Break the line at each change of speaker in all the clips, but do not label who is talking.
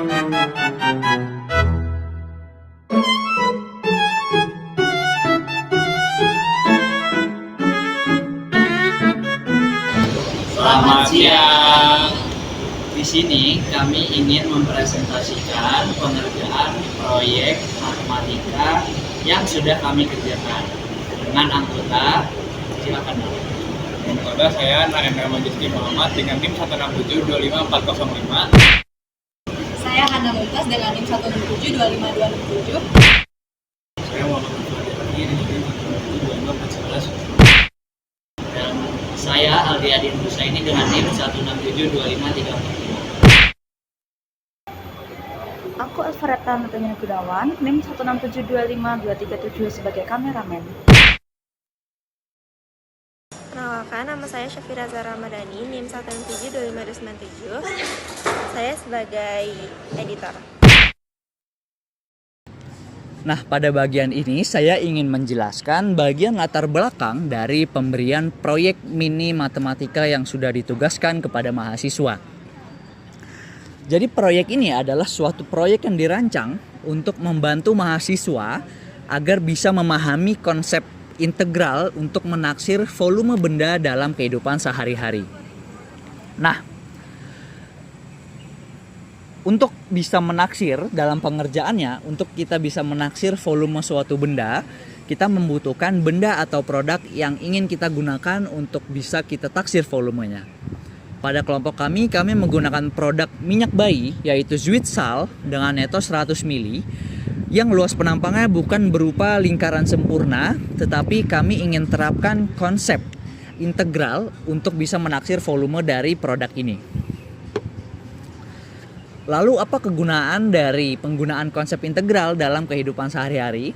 Selamat siang. Di sini kami ingin mempresentasikan pengerjaan proyek matematika yang sudah kami kerjakan dengan anggota. Silakan.
Anggota saya Narendra Majuski Muhammad dengan NIM 167255405.
Saya Hana Mumtaz dengan NIM 167 25267.
Saya Muhammad Fadli dengan NIM 1672411. Dan saya Aldi Adin Husaini dengan NIM 1672534.
Aku Alfareta Nutanya Gunawan, NIM 167252377 sebagai kameramen.
Perkenalkan, nama saya Syafira Zahra Ramadhani, NIM 1672597. Saya sebagai editor.
Nah, pada bagian ini saya ingin menjelaskan bagian latar belakang dari pemberian proyek mini matematika yang sudah ditugaskan kepada mahasiswa. Jadi proyek ini adalah suatu proyek yang dirancang untuk membantu mahasiswa agar bisa memahami konsep integral untuk menaksir volume benda dalam kehidupan sehari-hari. Nah, untuk bisa menaksir dalam pengerjaannya, untuk kita bisa menaksir volume suatu benda, kita membutuhkan benda atau produk yang ingin kita gunakan untuk bisa kita taksir volumenya. Pada kelompok kami menggunakan produk minyak bayi yaitu Zwitsal dengan neto 100 ml yang luas penampangnya bukan berupa lingkaran sempurna, tetapi kami ingin terapkan konsep integral untuk bisa menaksir volume dari produk ini. Lalu apa kegunaan dari penggunaan konsep integral dalam kehidupan sehari-hari?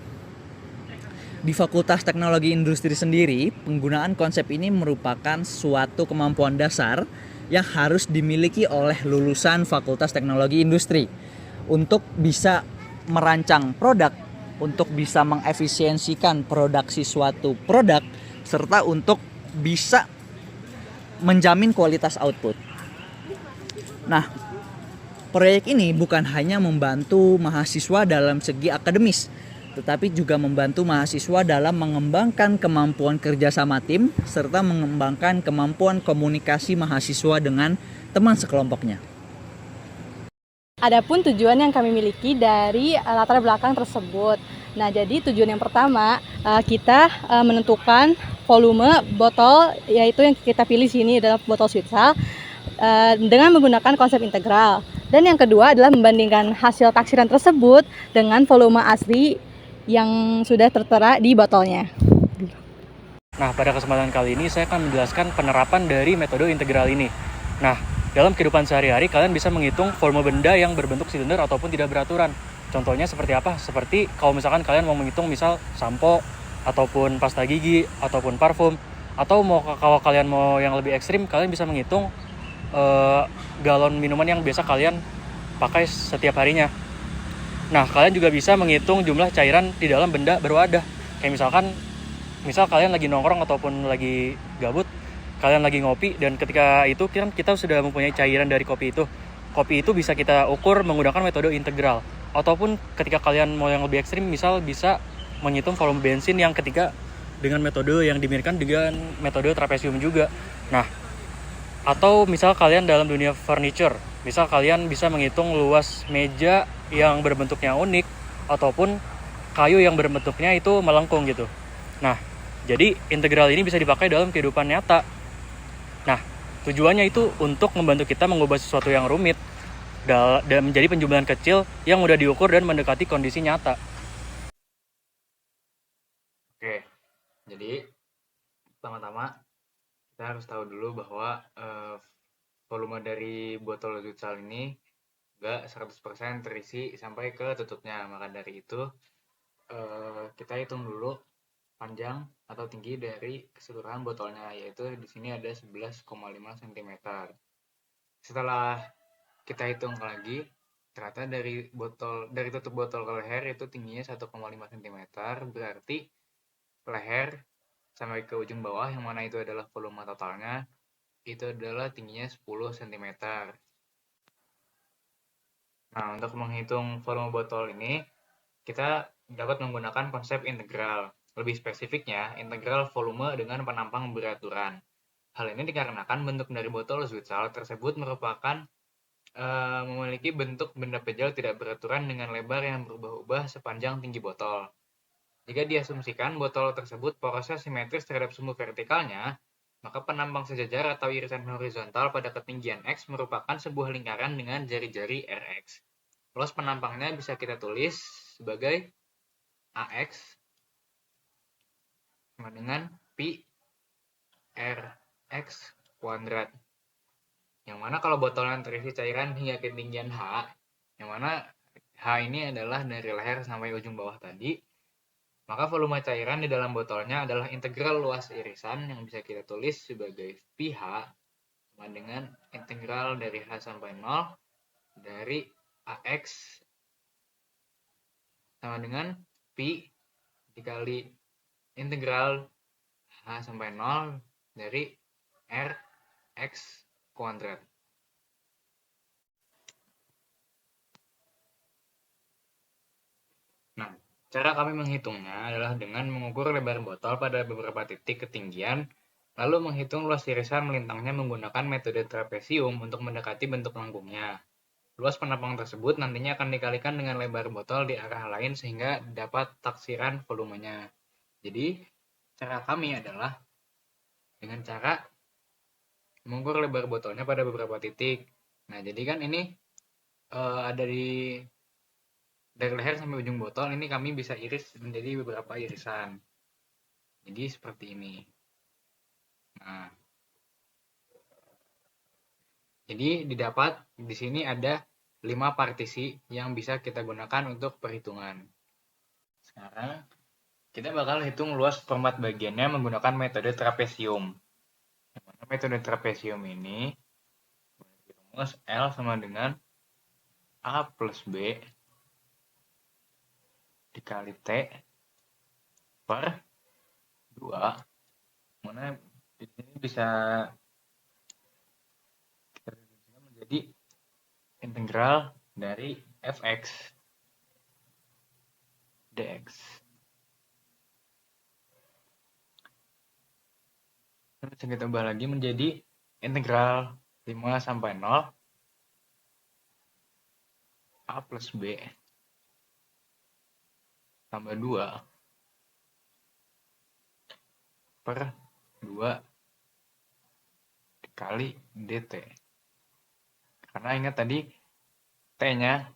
Di Fakultas Teknologi Industri sendiri, penggunaan konsep ini merupakan suatu kemampuan dasar yang harus dimiliki oleh lulusan Fakultas Teknologi Industri untuk bisa merancang produk, untuk bisa mengefisiensikan produksi suatu produk, serta untuk bisa menjamin kualitas output. Nah, proyek ini bukan hanya membantu mahasiswa dalam segi akademis, tetapi juga membantu mahasiswa dalam mengembangkan kemampuan kerjasama tim, serta mengembangkan kemampuan komunikasi mahasiswa dengan teman sekelompoknya.
Adapun tujuan yang kami miliki dari latar belakang tersebut. Nah, jadi tujuan yang pertama kita menentukan volume botol, yaitu yang kita pilih sini adalah botol Zwitsal dengan menggunakan konsep integral. Dan yang kedua adalah membandingkan hasil taksiran tersebut dengan volume asli yang sudah tertera di botolnya.
Nah, pada kesempatan kali ini saya akan menjelaskan penerapan dari metode integral ini. Nah, dalam kehidupan sehari-hari kalian bisa menghitung volume benda yang berbentuk silinder ataupun tidak beraturan. Contohnya seperti apa? Seperti kalau misalkan kalian mau menghitung misal sampo ataupun pasta gigi ataupun parfum, atau kalau kalian mau yang lebih ekstrim, kalian bisa menghitung galon minuman yang biasa kalian pakai setiap harinya. Nah, kalian juga bisa menghitung jumlah cairan di dalam benda berwadah. Kayak misal kalian lagi nongkrong ataupun lagi gabut, kalian lagi ngopi, dan ketika itu kita sudah mempunyai cairan dari kopi itu. Kopi itu bisa kita ukur menggunakan metode integral. Ataupun ketika kalian mau yang lebih ekstrim, misal bisa menghitung volume bensin yang ketiga dengan metode yang dimiripkan dengan metode trapesium juga. Nah, atau misal kalian dalam dunia furniture, misal kalian bisa menghitung luas meja yang berbentuknya unik ataupun kayu yang berbentuknya itu melengkung gitu. Nah, jadi integral ini bisa dipakai dalam kehidupan nyata. Nah, tujuannya itu untuk membantu kita mengubah sesuatu yang rumit dan menjadi penjumlahan kecil yang mudah diukur dan mendekati kondisi nyata.
Oke, jadi pertama-tama kita harus tahu dulu bahwa volume dari botol Zwitsal ini enggak 100% terisi sampai ke tutupnya. Maka dari itu kita hitung dulu panjang atau tinggi dari keseluruhan botolnya, yaitu di sini ada 11,5 cm. Setelah kita hitung lagi, ternyata dari tutup botol ke leher itu tingginya 1,5 cm, berarti leher sampai ke ujung bawah yang mana itu adalah volume totalnya itu adalah tingginya 10 cm. Nah, untuk menghitung volume botol ini, kita dapat menggunakan konsep integral. Lebih spesifiknya, integral volume dengan penampang beraturan. Hal ini dikarenakan bentuk dari botol Zuitzal tersebut merupakan memiliki bentuk benda pejal tidak beraturan dengan lebar yang berubah-ubah sepanjang tinggi botol. Jika diasumsikan botol tersebut porosnya simetris terhadap sumbu vertikalnya, maka penampang sejajar atau irisan horizontal pada ketinggian X merupakan sebuah lingkaran dengan jari-jari Rx. Luas penampangnya bisa kita tulis sebagai AX sama dengan Pi Rx kuadrat. Yang mana kalau botolnya terisi cairan hingga ketinggian H, yang mana H ini adalah dari leher sampai ujung bawah tadi, maka volume cairan di dalam botolnya adalah integral luas irisan yang bisa kita tulis sebagai pH sama dengan integral dari H sampai 0 dari AX sama dengan Pi dikali integral H sampai 0 dari Rx kuadrat. Nah, cara kami menghitungnya adalah dengan mengukur lebar botol pada beberapa titik ketinggian, lalu menghitung luas irisan melintangnya menggunakan metode trapesium untuk mendekati bentuk lengkungnya. Luas penampang tersebut nantinya akan dikalikan dengan lebar botol di arah lain sehingga dapat taksiran volumenya. Jadi, cara kami adalah dengan cara mengukur lebar botolnya pada beberapa titik. Nah, jadi kan ini ada dari leher sampai ujung botol ini kami bisa iris menjadi beberapa irisan. Jadi seperti ini. Nah, jadi didapat di sini ada 5 partisi yang bisa kita gunakan untuk perhitungan. Sekarang kita bakal hitung luas perempat bagiannya menggunakan metode trapesium. Metode trapesium ini rumus L sama dengan A plus B dikali T per 2, mana di sini bisa kita menjadi integral dari fx dx. Bisa kita ubah lagi menjadi integral 5 sampai 0 A plus B tambah 2 per 2 dikali dt. Karena ingat tadi T-nya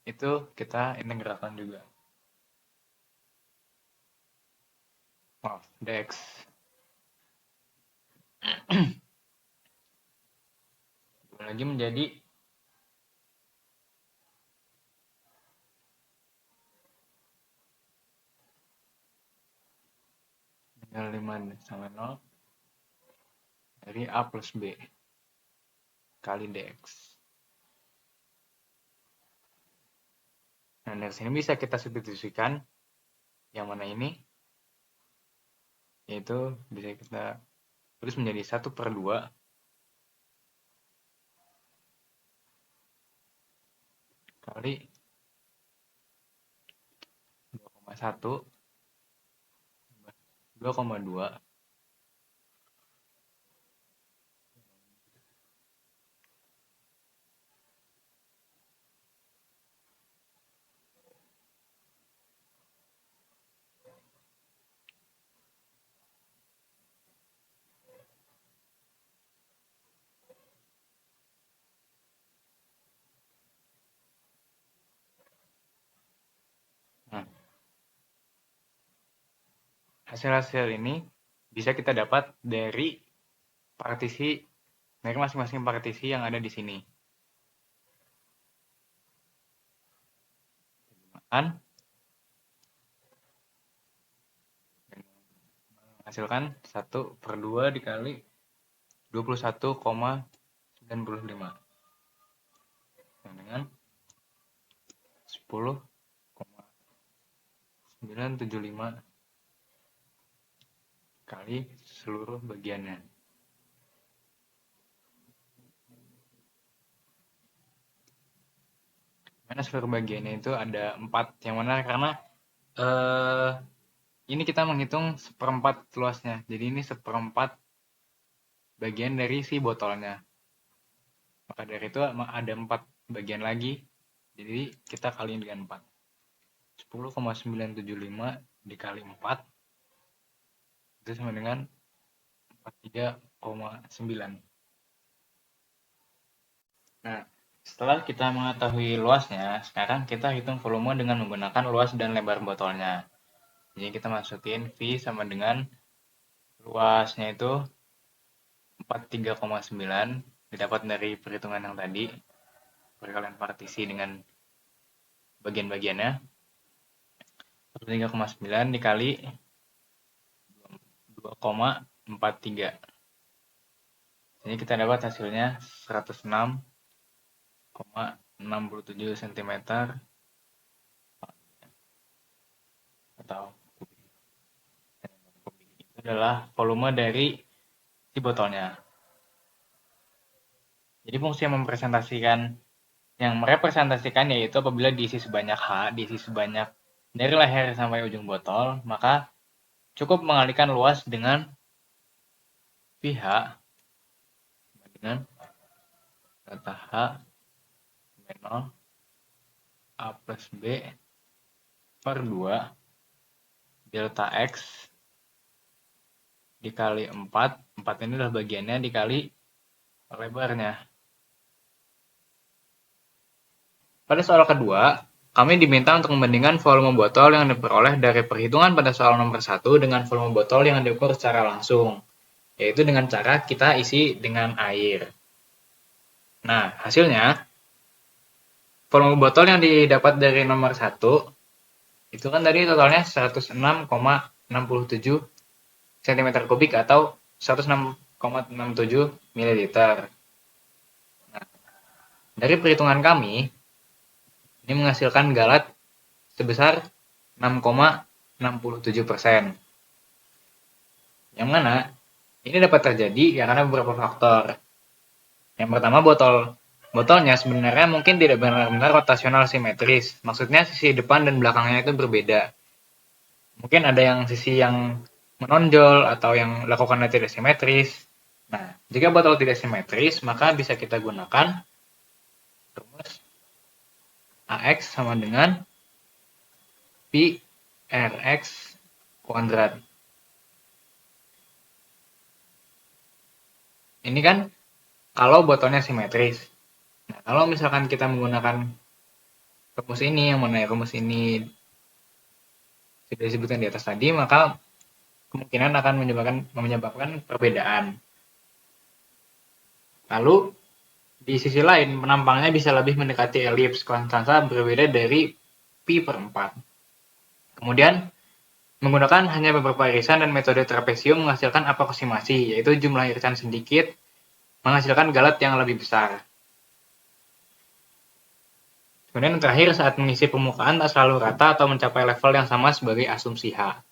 itu kita integralkan juga. Maaf, dx. Lagi menjadi tinggal 5 sampai 0 dari A plus B kali dx. Nah, dari sini bisa kita substitusikan yang mana ini, yaitu bisa kita tulis menjadi 1 per 2 kali 2,1 2,2 hasil-hasil ini bisa kita dapat dari masing-masing partisi yang ada di sini. Menghasilkan 1 per 2 dikali 21,95 dengan 10,975 kali seluruh bagiannya. Karena seluruh bagiannya itu ada 4, yang mana karena ini kita menghitung 1/4 luasnya, jadi ini 1/4 bagian dari si botolnya. Maka dari itu ada 4 bagian lagi, jadi kita kaliin dengan 4. 10,975 dikali 4 itu sama dengan 43,9. Nah, setelah kita mengetahui luasnya, sekarang kita hitung volume dengan menggunakan luas dan lebar botolnya. Jadi kita masukin V sama dengan luasnya itu 43,9 didapat dari perhitungan yang tadi, perkalian partisi dengan bagian-bagiannya. 43,9 dikali 2,43. Jadi kita dapat hasilnya 106,67 cm atau kubik. Itu adalah volume dari si botolnya. Jadi fungsi yang merepresentasikan yaitu apabila diisi sebanyak H, diisi sebanyak dari leher sampai ujung botol, maka cukup mengalihkan luas dengan VH dengan kata H B0 A plus B per 2 delta X dikali 4. 4 ini adalah bagiannya dikali lebarnya. Pada soal kedua, kami diminta untuk membandingkan volume botol yang diperoleh dari perhitungan pada soal nomor 1 dengan volume botol yang diukur secara langsung, yaitu dengan cara kita isi dengan air. Nah, hasilnya, volume botol yang didapat dari nomor 1, itu kan tadi totalnya 106,67 cm3 atau 106,67 ml. Nah, dari perhitungan kami, ini menghasilkan galat sebesar 6,67%. Yang mana ini dapat terjadi karena beberapa faktor. Yang pertama, botolnya sebenarnya mungkin tidak benar-benar rotasional simetris. Maksudnya sisi depan dan belakangnya itu berbeda. Mungkin ada yang sisi yang menonjol atau yang lakukannya tidak simetris. Nah, jika botol tidak simetris, maka bisa kita gunakan rumus AX sama dengan Pi RX kuadrat. Ini kan kalau botolnya simetris. Nah, kalau misalkan kita menggunakan rumus ini, yang mana rumus ini sudah disebutkan di atas tadi, maka kemungkinan akan menyebabkan perbedaan. Lalu, di sisi lain, penampangnya bisa lebih mendekati elips, konstansa berbeda dari pi per 4. Kemudian, menggunakan hanya beberapa irisan dan metode trapesium menghasilkan aproksimasi, yaitu jumlah irisan sedikit menghasilkan galat yang lebih besar. Kemudian terakhir, saat mengisi permukaan tak selalu rata atau mencapai level yang sama sebagai asumsi H.